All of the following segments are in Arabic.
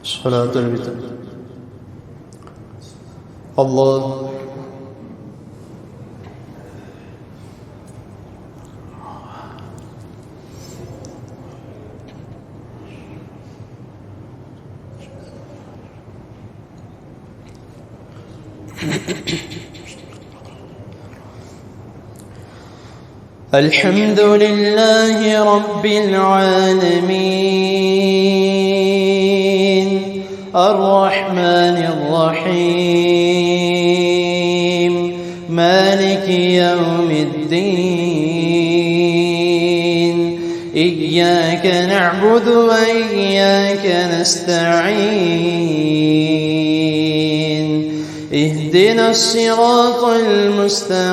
صلاة الوتر. الله الحمد لله رب العالمين الرحمن الرحيم مالك يوم الدين إياك نعبد وإياك نستعين اهدنا الصراط المستقيم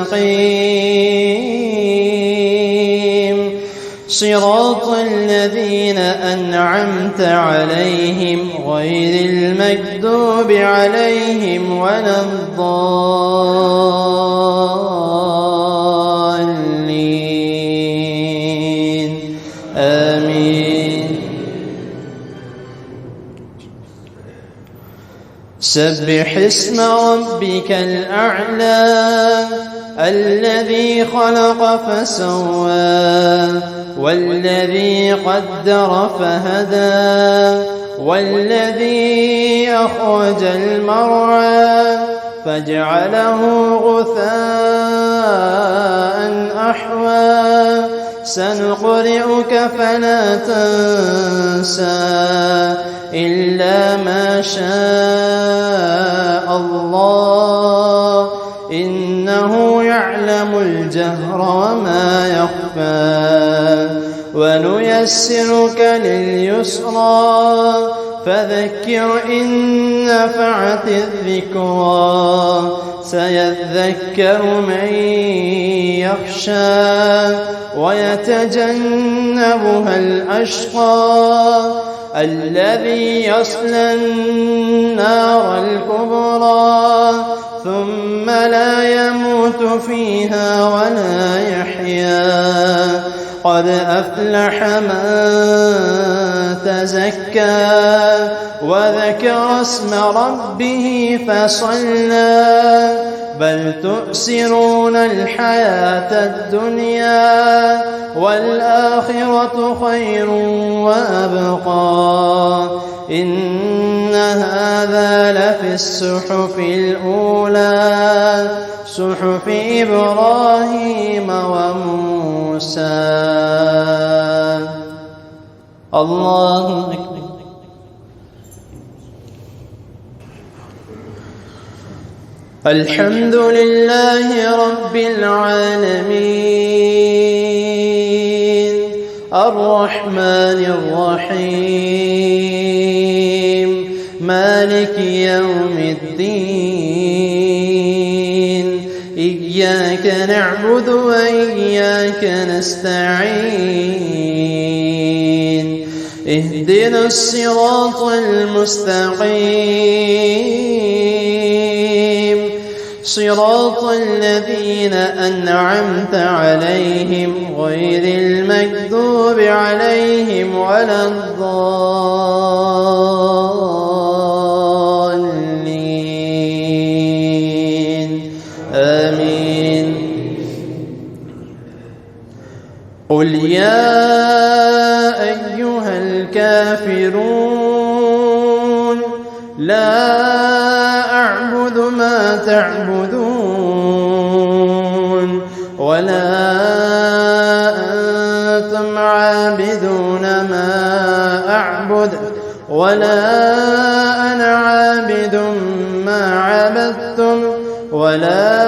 صراط الذين أنعمت عليهم غير المكذوب عليهم ولا الضالين آمين. سبح اسم ربك الأعلى الذي خلق فسوى والذي قدر فهدى والذي أخرج المرعى فجعله غثاء أحوى سنقرئك فلا تنسى إلا ما شاء الله إنه يعلم الجهر وما يخفى ونيسرك لليسرى فذكر إن نفعت الذكرى سيذكر من يخشى ويتجنبها الأشقى الذي يصلى النار الكبرى ثم لا يموت فيها ولا يحيا قد أفلح من تزكى وذكر اسم ربه فصلى بل تؤثرون الحياة الدنيا والآخرة خير وأبقى إن هذا لفي الصحف الأولى صحف إبراهيم وموسى. الله أكبر. الحمد لله رب العالمين الرحمن الرحيم مالك يوم الدين إياك نعبد وإياك نستعين اهدنا الصراط المستقيم صراط الذين أنعمت عليهم غير المكذوب عليهم ولا الضالين آمين. قل يا أيها الكافرون لا أعبد ما تعبدون ولا أنتم عابدون ما أعبد ولا أنا عابد ما عبدتم ولا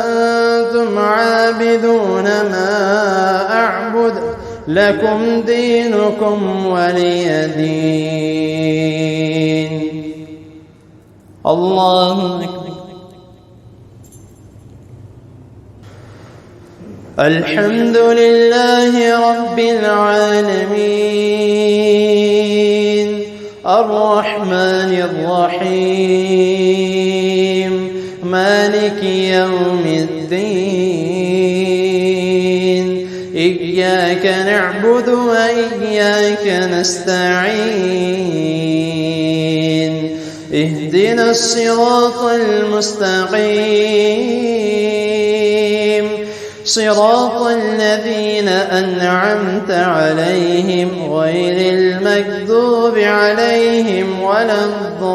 أنتم عابدون ما أعبد لكم دينكم ولي دين. الله أكبر. الحمد لله رب العالمين الرحمن الرحيم مالك يوم الدين إياك نعبد وإياك نستعين اهدنا الصراط المستقيم صراط الذين أنعمت عليهم غير المكذوب عليهم ولا الضالين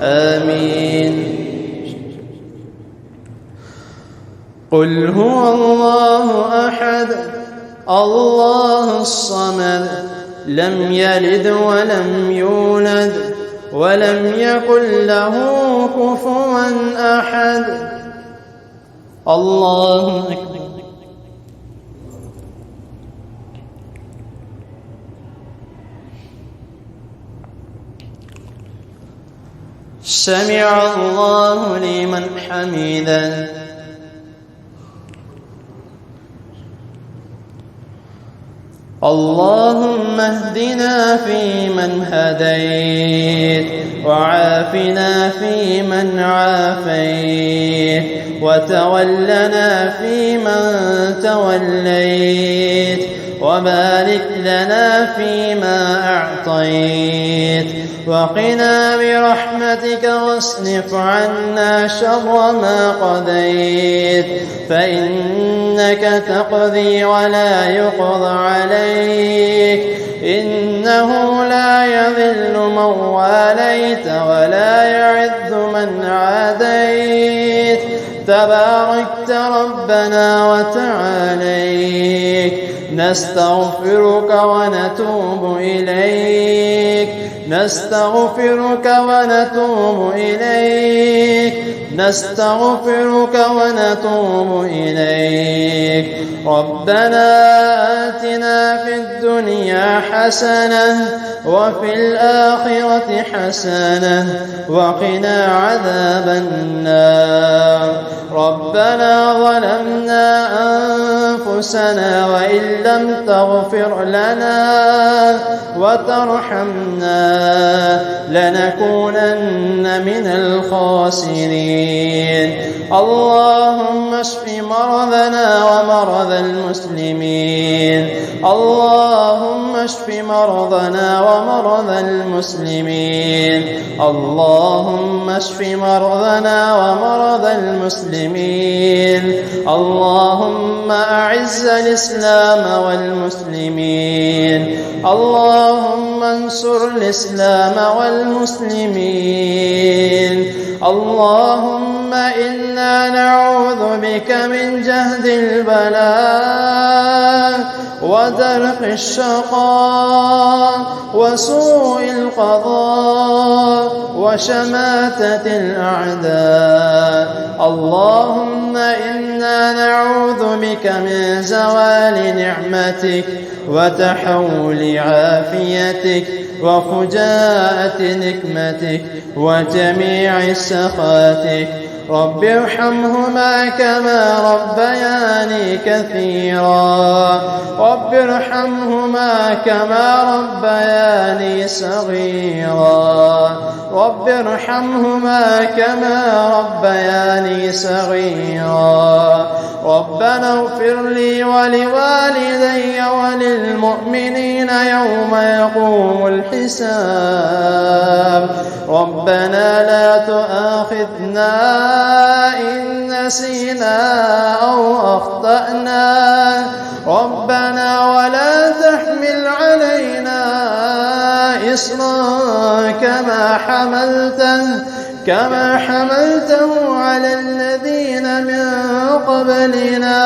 آمين. قل هو الله أحد الله الصمد لم يلد ولم يولد ولم يكن له كفوا أحد. الله أكبر. سمع الله لمن حمده. اللهم اهدنا فيمن هديت وعافنا فيمن عافيت وتولنا فيمن توليت وبارك لنا فيما أعطيت وقنا برحمتك واصرف عنا شر ما قضيت فإنك تقضي ولا يقضى عليك إنه لا يذل من واليت ولا يعز من عاديت تباركت ربنا وتعاليت. نستغفرك ونتوب إليك نستغفرك ونتوب إليك نستغفرك ونتوب إليك. ربنا آتنا في الدنيا حسنة وفي الآخرة حسنة وقنا عذاب النار. ربنا ظلمنا أنفسنا وإن لم تغفر لنا وترحمنا لنكونن من الخاسرين. اللهم اشف مرضنا ومرضى المسلمين اللهم اشف مرضنا ومرضى المسلمين اللهم اشف مرضنا ومرضى المسلمين. اللهم أعز الإسلام والمسلمين اللهم انصر الإسلام والمسلمين. اللهم إنا نعوذ بك من جهد البلاء ودرك الشقاء وسوء القضاء وشماتة الأعداء. اللهم إنا نعوذ بك من زوال نعمتك وتحول عافيتك وفجاءة نقمتك وجميع سخاتك. رب ارحمهما كما ربياني كثيرا رب ارحمهما كما ربياني صغيرا رب ارحمهما كما ربياني صغيرا. ربنا اغفر لي ولوالدي وللمؤمنين يوم يقوم الحساب. ربنا لا تؤاخذنا إن نسينا أو أخطأنا ربنا ولا تحمل علينا إصرا كما حملته على الذين من قبلنا.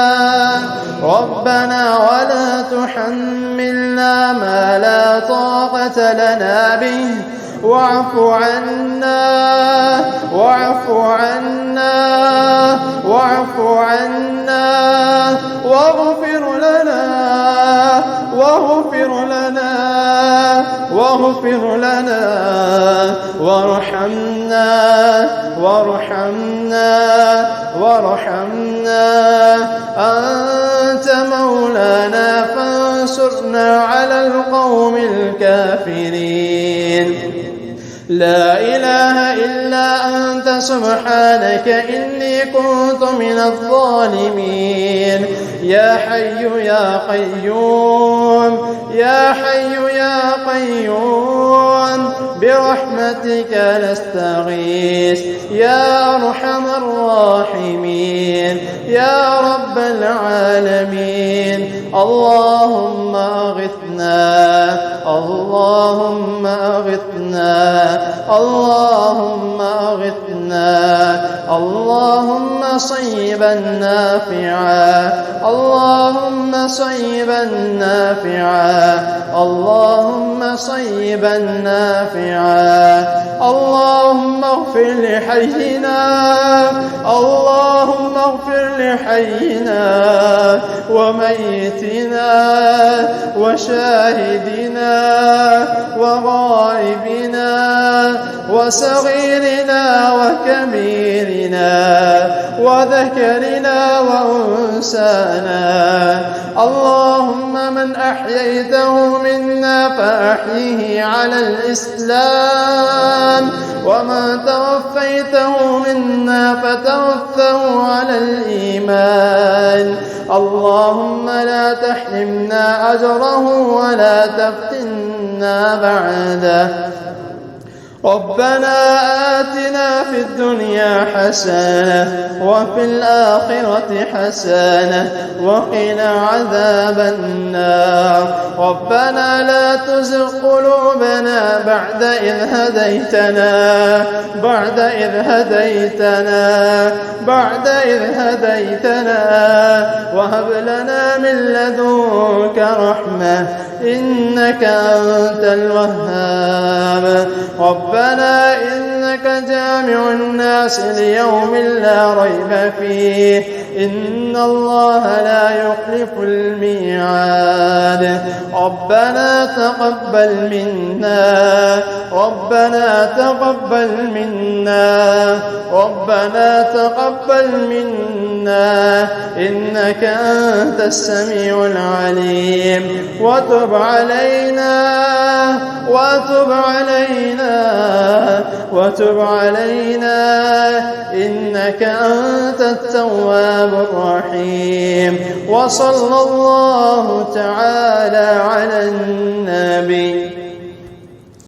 ربنا ولا تحملنا ما لا طاقة لنا به واعف عنا واغفر لنا وارحمنا أنت مولانا فانصرنا على القوم الكافرين. لا إله إلا أنت سبحانك إني كنت من الظالمين. يا حي يا قيوم يا حي يا قيوم برحمتك نستغيث يا أرحم الراحمين يا رب العالمين. اللهم أغثنا اللهم أغثنا اللهم أغثنا اللهم صيبا نافعا اللهم صيبا نافعا اللهم صيبا نافعا. اللهم اغفر لحينا اللهم اغفر لحينا وميتنا وشاهدنا وغائبنا وصغيرنا وكبيرنا وذكرنا وأنسانا. اللهم من أحييته منا فأحيه على الإسلام ومن توفيته منا فتوفه على الإيمان. اللهم لا تحرمنا أجره ولا تفتنا بعده. ربنا آتنا في الدنيا حسنة وفي الآخرة حسنة وقنا عذاب النار. ربنا لا تزغ قلوبنا بعد إذ هديتنا وهب لنا من لدنك رحمة إنك أنت الوهاب. ربنا إنك جامع الناس ليوم لا ريب فيه إن الله لا يخلف الميعاد. ربنا تقبل منا ربنا تقبل منا ربنا تقبل منا إنك أنت السميع العليم. وتب علينا إنك أنت التواب الرحيم. وصلى الله تعالى على النبي